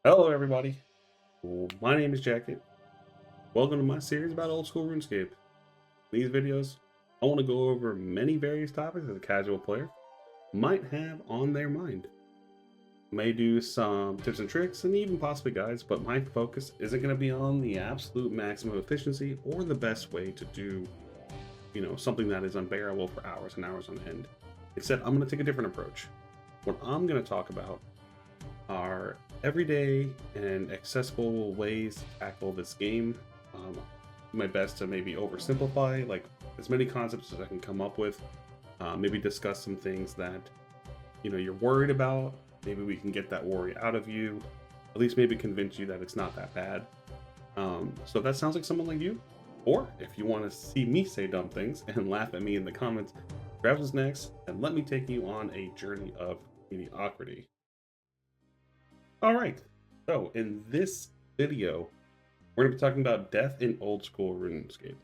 Hello, everybody. My name is Jacket. Welcome to my series about old school RuneScape. In these videos, I want to go over many various topics that a casual player might have on their mind. May do some tips and tricks and even possibly guides, but my focus isn't going to be on the absolute maximum efficiency or the best way to do, something that is unbearable for hours and hours on end. Instead, I'm going to take a different approach. What I'm going to talk about are everyday and accessible ways to tackle this game. My best to maybe oversimplify like as many concepts as I can come up with. Maybe discuss some things that you're worried about. Maybe we can get that worry out of you. At least maybe convince you that it's not that bad. So if that sounds like someone like you, or if you want to see me say dumb things and laugh at me in the comments, grab those next and let me take you on a journey of mediocrity. All right, so in this video, we're going to be talking about death in old school RuneScape.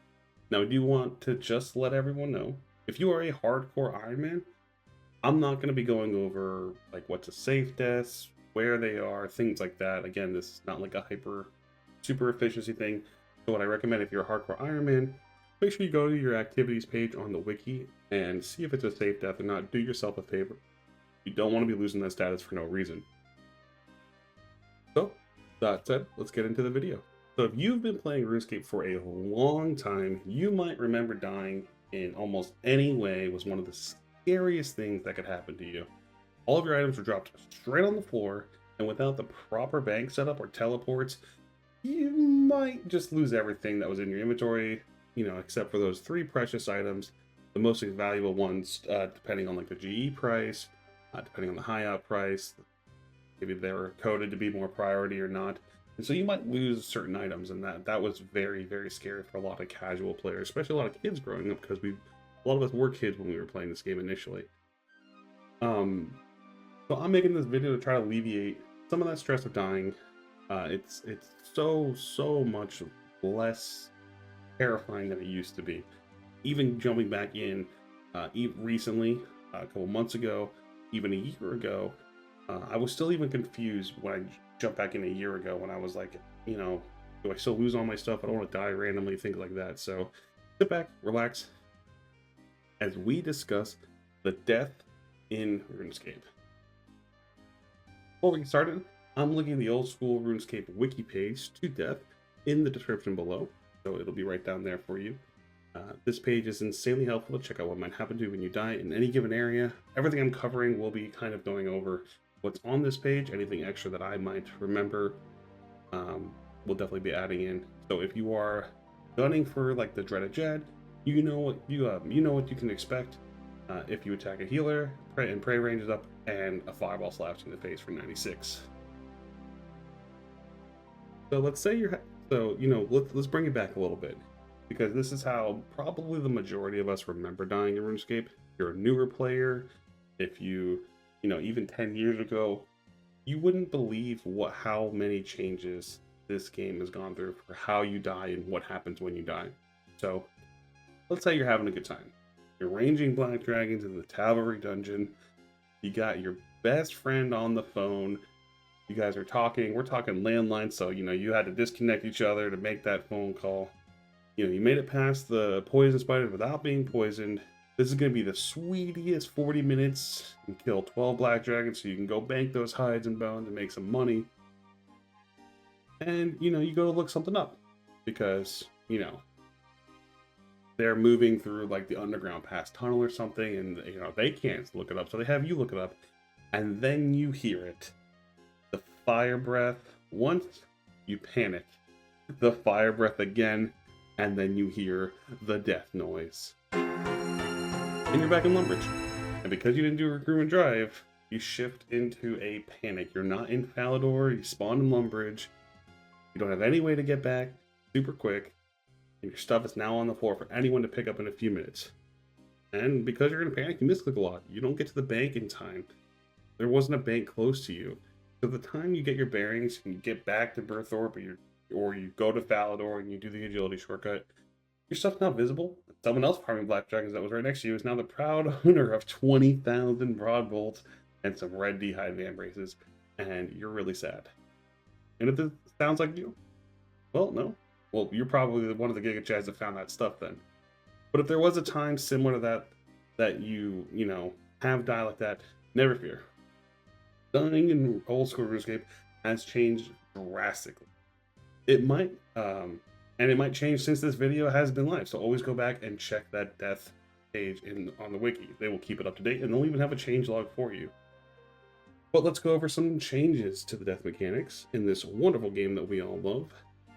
Now, I do want to just let everyone know, if you are a hardcore Iron Man, I'm not going to be going over like what's a safe death, where they are, things like that. Again, this is not like a super efficiency thing. So what I recommend if you're a hardcore Iron Man, make sure you go to your activities page on the wiki and see if it's a safe death or not. Do yourself a favor. You don't want to be losing that status for no reason. So, that said, let's get into the video. So if you've been playing RuneScape for a long time, you might remember dying in almost any way was one of the scariest things that could happen to you. All of your items were dropped straight on the floor, and without the proper bank setup or teleports, you might just lose everything that was in your inventory, except for those 3 precious items, the most valuable ones, depending on like the GE price, depending on the high out price. Maybe they were coded to be more priority or not. And so you might lose certain items, and that was very, very scary for a lot of casual players, especially a lot of kids growing up, because a lot of us were kids when we were playing this game initially. So I'm making this video to try to alleviate some of that stress of dying. It's so much less terrifying than it used to be. Even jumping back in recently, a couple months ago, even a year ago, I was still even confused when I jumped back in a year ago when I was like, do I still lose all my stuff? I don't want to die randomly, things like that. So sit back, relax, as we discuss the death in RuneScape. Before we get started, I'm linking the old school RuneScape wiki page to death in the description below, so it'll be right down there for you. This page is insanely helpful to check out what might happen to you when you die in any given area. Everything I'm covering will be kind of going over what's on this page. Anything extra that I might remember, we'll definitely be adding in. So if you are gunning for like the dreaded Jed, you know what you can expect. If you attack a healer, pray ranges up, and a fireball slaps you in the face for 96. So let's say let's bring it back a little bit, because this is how probably the majority of us remember dying in RuneScape. If you're a newer player, if you even 10 years ago, you wouldn't believe how many changes this game has gone through for how you die and what happens when you die. So let's say you're having a good time. You're ranging black dragons in the Cavalry dungeon. You got your best friend on the phone. You guys are talking. We're talking landline, so you had to disconnect each other to make that phone call. You made it past the poison spiders without being poisoned. This is going to be the sweetest 40 minutes. You can kill 12 black dragons so you can go bank those hides and bones and make some money. And, you go to look something up, because, they're moving through like the underground pass tunnel or something, and, they can't look it up, so they have you look it up. And then you hear it. The fire breath. Once, you panic. The fire breath again, and then you hear the death noise. And you're back in Lumbridge. And because you didn't do a recruit and drive, you shift into a panic. You're not in Falador, you spawn in Lumbridge. You don't have any way to get back super quick. And your stuff is now on the floor for anyone to pick up in a few minutes. And because you're in a panic, you misclick a lot. You don't get to the bank in time. There wasn't a bank close to you. So the time you get your bearings and you get back to Berthorpe, or you go to Falador and you do the agility shortcut, your stuff's now visible. Someone else farming black dragons that was right next to you is now the proud owner of 20,000 broad bolts and some red d'hide vambraces, and you're really sad. And if this sounds like you, well, no. Well, you're probably one of the Giga Chads that found that stuff then. But if there was a time similar to that, that you know, have died like that, never fear. Dying in old school RuneScape has changed drastically. It might, and it might change since this video has been live. So always go back and check that death page on the wiki. They will keep it up to date, and they'll even have a change log for you. But let's go over some changes to the death mechanics in this wonderful game that we all love,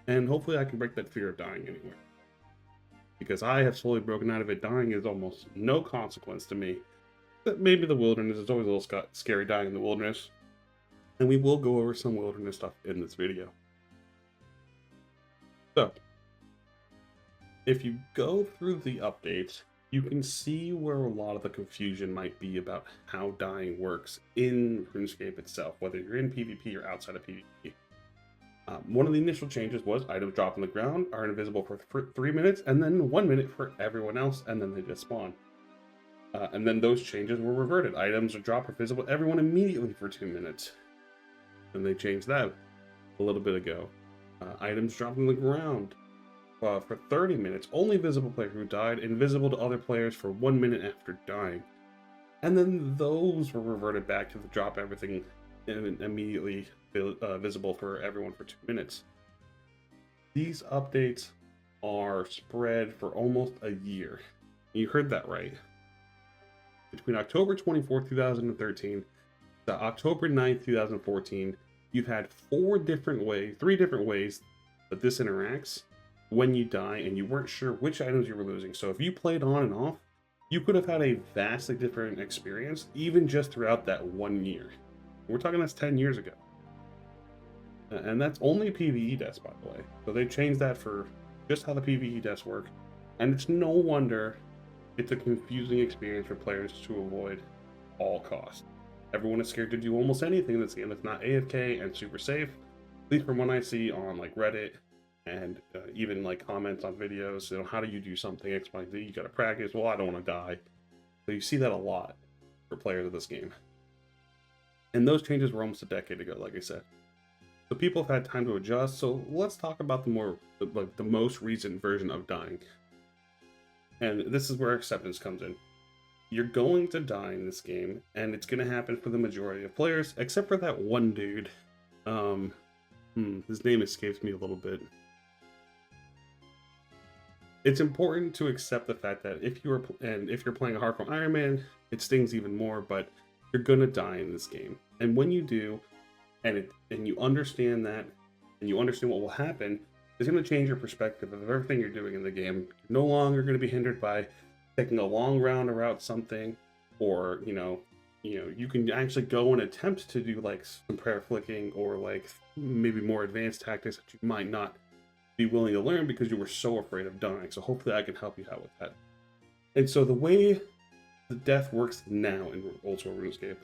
and hopefully I can break that fear of dying anywhere. Because I have slowly broken out of it. Dying is almost no consequence to me. But maybe the wilderness is always a little scary, dying in the wilderness. And we will go over some wilderness stuff in this video. So, if you go through the updates, you can see where a lot of the confusion might be about how dying works in RuneScape itself, whether you're in PvP or outside of PvP. One of the initial changes was items drop on the ground are invisible for 3 minutes, and then 1 minute for everyone else, and then they just spawn. And then those changes were reverted. Items are dropped or visible to everyone immediately for 2 minutes. And they changed that a little bit ago. Items dropped on the ground for 30 minutes, only visible player who died, invisible to other players for 1 minute after dying. And then those were reverted back to the drop everything and immediately visible for everyone for 2 minutes. These updates are spread for almost a year. You heard that right. Between October 24th, 2013 to October 9th, 2014, you've had three different ways that this interacts when you die and you weren't sure which items you were losing. So if you played on and off, you could have had a vastly different experience even just throughout that 1 year. We're talking that's 10 years ago. And that's only PvE deaths, by the way. So they changed that for just how the PvE deaths work. And it's no wonder it's a confusing experience for players to avoid all costs. Everyone is scared to do almost anything in this game that's not AFK and super safe. At least from what I see on like Reddit and even like comments on videos, you know, how do you do something XYZ? You gotta practice. Well, I don't want to die. So you see that a lot for players of this game. And those changes were almost a decade ago, like I said. So people have had time to adjust. So let's talk about the most recent version of dying. And this is where acceptance comes in. You're going to die in this game, and it's going to happen for the majority of players, except for that one dude. His name escapes me a little bit. It's important to accept the fact that if you're playing a hardcore Iron Man, it stings even more, but you're gonna die in this game. And when you do, and you understand that, and you understand what will happen, it's going to change your perspective of everything you're doing in the game. You're no longer going to be hindered by taking a long round around something, or you can actually go and attempt to do like some prayer flicking or like maybe more advanced tactics that you might not be willing to learn because you were so afraid of dying. So hopefully I can help you out with that. And so the way the death works now in old school RuneScape,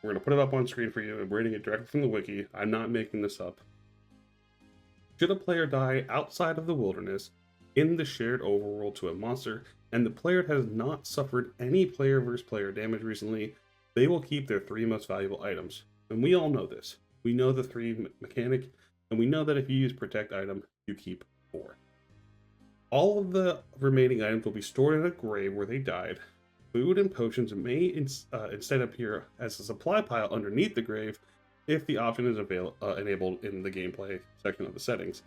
we're going to put it up on screen for you. I'm reading it directly from the wiki. I'm not making this up. Should a player die outside of the wilderness in the shared overworld to a monster, and the player has not suffered any player versus player damage recently, they will keep their 3 most valuable items. And we all know this. We know the 3 mechanic, and we know that if you use protect item, you keep 4. All of the remaining items will be stored in a grave where they died. Food and potions may instead appear as a supply pile underneath the grave if the option is enabled in the gameplay section of the settings.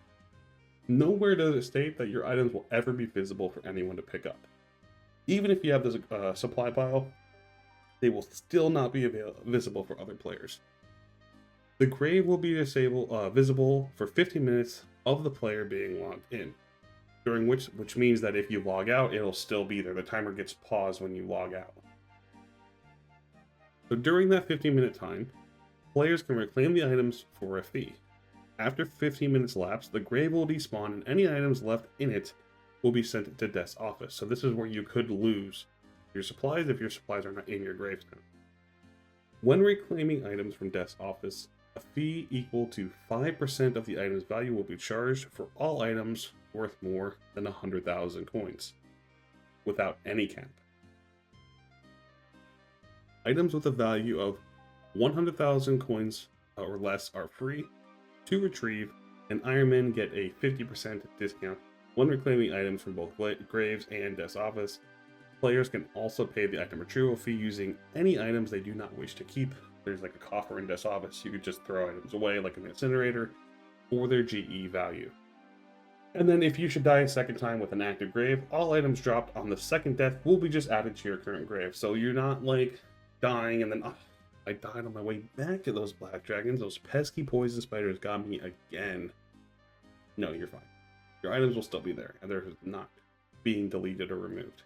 Nowhere does it state that your items will ever be visible for anyone to pick up. Even if you have this supply pile, they will still not be visible for other players. The grave will be visible for 15 minutes of the player being logged in, during which means that if you log out, it'll still be there. The timer gets paused when you log out. So during that 15-minute time, players can reclaim the items for a fee. After 15 minutes lapse, the grave will despawn and any items left in it will be sent to Death's office. So this is where you could lose your supplies if your supplies are not in your gravestone. When reclaiming items from Death's office, a fee equal to 5% of the item's value will be charged for all items worth more than 100,000 coins, without any cap. Items with a value of 100,000 coins or less are free. To retrieve, and Ironmen get a 50% discount when reclaiming items from both graves and death's office. Players can also pay the item retrieval fee using any items they do not wish to keep. There's like a coffer in death's office, you could just throw items away like an incinerator for their GE value. And then if you should die a second time with an active grave, all items dropped on the second death will be just added to your current grave. So you're not like dying and then, oh, I died on my way back to those black dragons. Those pesky poison spiders got me again. No, you're fine. Your items will still be there, and they're not being deleted or removed.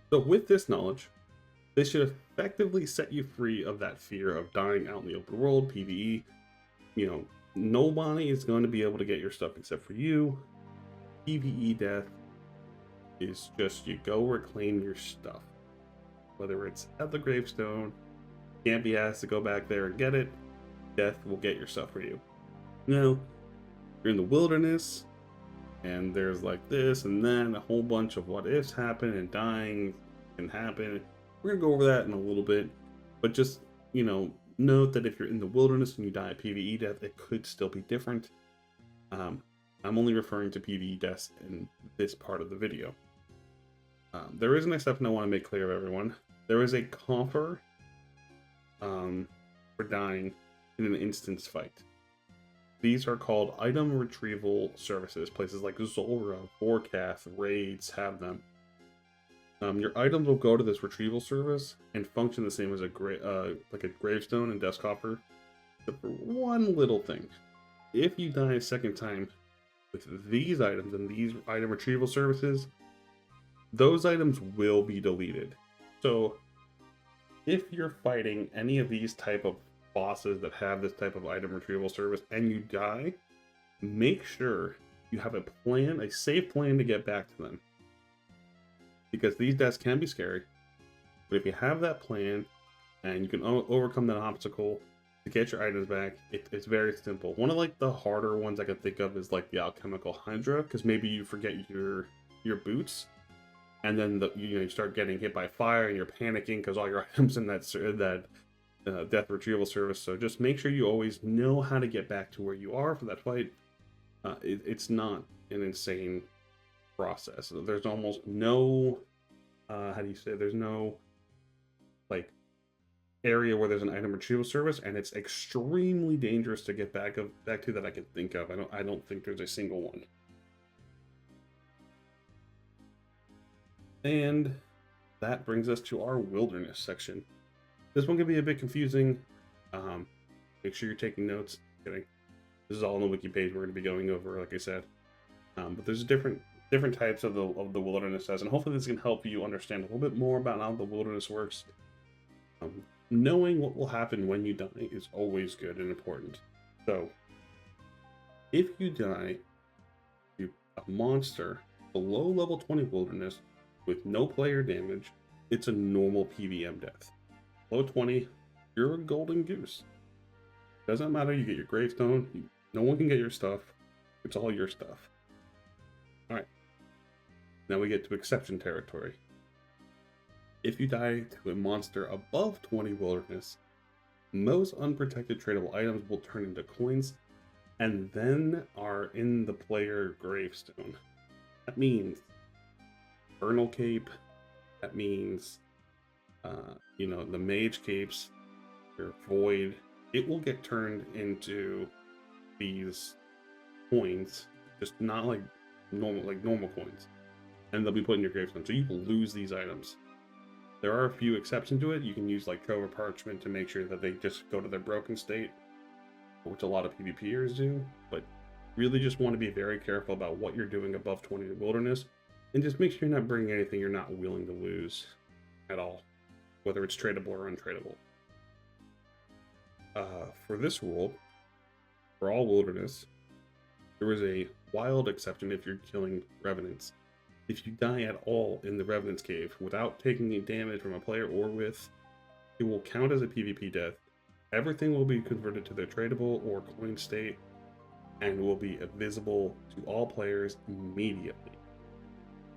So with this knowledge, this should effectively set you free of that fear of dying out in the open world, PvE. You know, nobody is going to be able to get your stuff except for you. PvE death is just you go reclaim your stuff. Whether it's at the gravestone, can't be asked to go back there and get it, death will get your stuff for you. Now, you're in the wilderness, and there's like this and then a whole bunch of what ifs happen and dying can happen. We're gonna go over that in a little bit, but just, you know, note that if you're in the wilderness and you die at PvE death, it could still be different. I'm only referring to PvE deaths in this part of the video. There is an exception I want to make clear of everyone. There is a coffer for dying in an instance fight. These are called item retrieval services. Places like Zora, Forecath, Raids have them. Your items will go to this retrieval service and function the same as a like a gravestone and death coffer, except for one little thing. If you die a second time with these items and these item retrieval services, those items will be deleted. So if you're fighting any of these type of bosses that have this type of item retrieval service and you die, make sure you have a plan, a safe plan to get back to them. Because these deaths can be scary, but if you have that plan and you can overcome that obstacle to get your items back, it's very simple. One of like the harder ones I can think of is like the alchemical Hydra, because maybe you forget your boots, and then you start getting hit by fire and you're panicking because all your items in that death retrieval service. So just make sure you always know how to get back to where you are for that fight. It's not an insane process. There's almost no there's no like area where there's an item retrieval service, and it's extremely dangerous to get back to that I can think of. I don't think there's a single one. And that brings us to our wilderness section. This one can be a bit confusing. Make sure you're taking notes. Kidding. This is all on the wiki page we're going to be going over, like I said. But there's different types of the wilderness, and hopefully this can help you understand a little bit more about how the wilderness works. Knowing what will happen when you die is always good and important. So, if you die to a monster below level 20 wilderness with no player damage, it's a normal PVM death. Below 20, you're a golden goose. Doesn't matter, you get your gravestone, no one can get your stuff, it's all your stuff. Alright, now we get to exception territory. If you die to a monster above 20 wilderness, most unprotected tradable items will turn into coins and then are in the player gravestone. That means Vernal Cape, that means the Mage Capes, your Void, it will get turned into these coins, just not like normal coins, and they'll be put in your gravestone, so you will lose these items. There are a few exceptions to it. You can use like Trove of Parchment to make sure that they just go to their broken state, which a lot of PvPers do, but really just want to be very careful about what you're doing above 20 wilderness, and just make sure you're not bringing anything you're not willing to lose at all, whether it's tradable or untradeable. For this rule, for all wilderness, there is a wild exception if you're killing revenants. If you die at all in the Revenant's Cave without taking any damage from a player or with, it will count as a PvP death. Everything will be converted to their tradable or coin state and will be visible to all players immediately.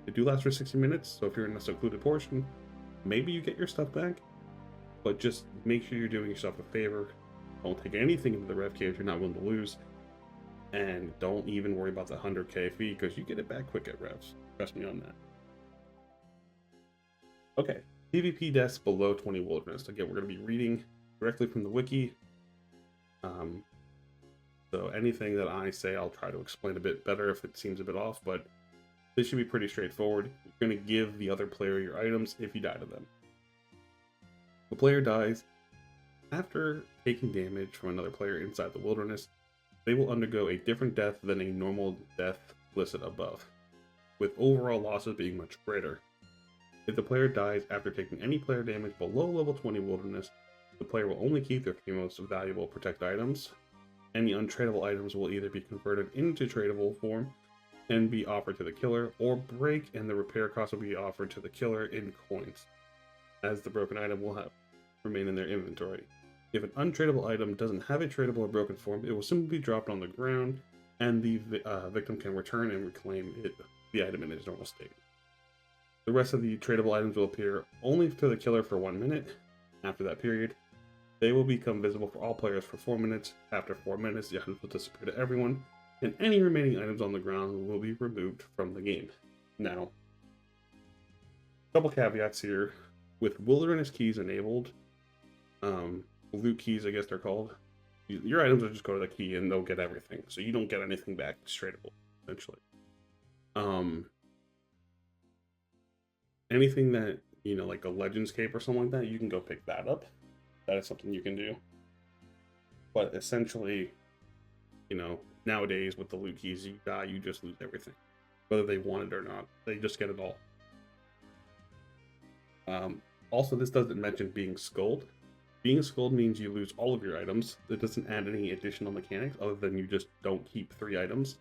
They do last for 60 minutes, so if you're in a secluded portion, maybe you get your stuff back, but just make sure you're doing yourself a favor. Don't take anything into the Rev Cave if you're not willing to lose. And don't even worry about the 100k fee, because you get it back quick at revs. Trust me on that. Okay, PvP deaths below 20 wilderness. Again, we're going to be reading directly from the wiki. So anything that I say, I'll try to explain a bit better if it seems a bit off, but this should be pretty straightforward. You're going to give the other player your items if you die to them. The player dies after taking damage from another player inside the wilderness. They will undergo a different death than a normal death listed above, with overall losses being much greater. If the player dies after taking any player damage below level 20 wilderness, the player will only keep their three most valuable protect items. Any untradeable items will either be converted into tradable form and be offered to the killer, or break and the repair cost will be offered to the killer in coins, as the broken item will remain in their inventory. If an untradeable item doesn't have a tradable or broken form, it will simply be dropped on the ground, and the victim can return and reclaim the item in its normal state. The rest of the tradable items will appear only to the killer for 1 minute. After that period, they will become visible for all players for 4 minutes. After 4 minutes, the items will disappear to everyone, and any remaining items on the ground will be removed from the game. Now, a couple caveats here. With wilderness keys enabled, loot keys, I guess they're called, your items will just go to the key and they'll get everything. So you don't get anything back straightable, essentially. Anything that, you know, like a RuneScape or something like that, you can go pick that up. That is something you can do. But essentially, you know, nowadays with the loot keys, you die, you just lose everything. Whether they want it or not, they just get it all. Also, this doesn't mention being skulled. Being skulled means you lose all of your items. It doesn't add any additional mechanics other than you just don't keep 3 items.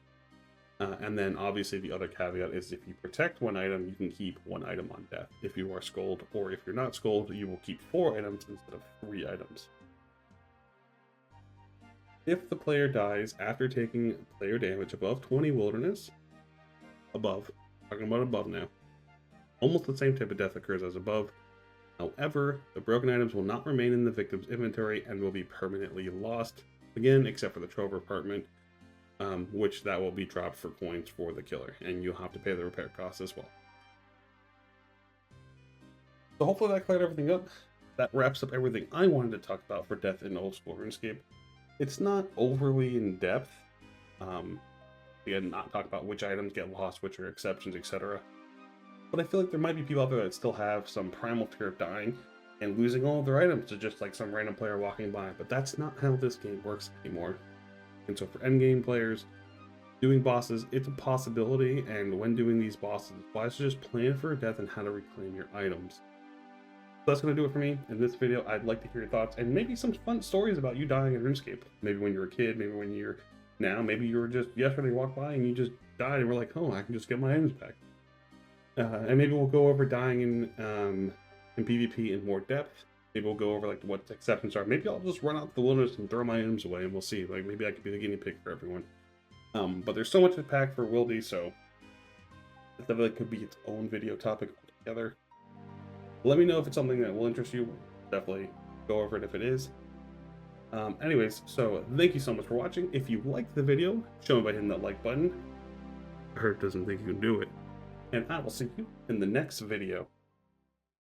And then obviously the other caveat is if you protect 1 item, you can keep 1 item on death. If you are skulled, or if you're not skulled, you will keep 4 items instead of 3 items. If the player dies after taking player damage above 20 wilderness, talking about above now, almost the same type of death occurs as above. However, the broken items will not remain in the victim's inventory and will be permanently lost, again, except for the trove apartment, which that will be dropped for coins for the killer, and you'll have to pay the repair costs as well. So hopefully that cleared everything up. That wraps up everything I wanted to talk about for death in old school RuneScape. It's not overly in depth. Again, not talk about which items get lost, which are exceptions, etc. But I feel like there might be people out there that still have some primal fear of dying and losing all of their items to just like some random player walking by. But that's not how this game works anymore. And so for endgame players, doing bosses, it's a possibility. And when doing these bosses, why to just plan for death and how to reclaim your items. So that's going to do it for me in this video. I'd like to hear your thoughts and maybe some fun stories about you dying in RuneScape. Maybe when you were a kid, maybe when you're now, maybe you were just yesterday walked by and you just died and we're like, oh, I can just get my items back. And maybe we'll go over dying in PvP in more depth. Maybe we'll go over like what the exceptions are. Maybe I'll just run out the wilderness and throw my items away, and we'll see. Like maybe I could be the guinea pig for everyone. But there's so much to pack for Wildy, so it definitely could be its own video topic altogether. Let me know if it's something that will interest you. Definitely go over it if it is. Anyways, so thank you so much for watching. If you liked the video, show me by hitting that like button. Hurt doesn't think you can do it. And I will see you in the next video.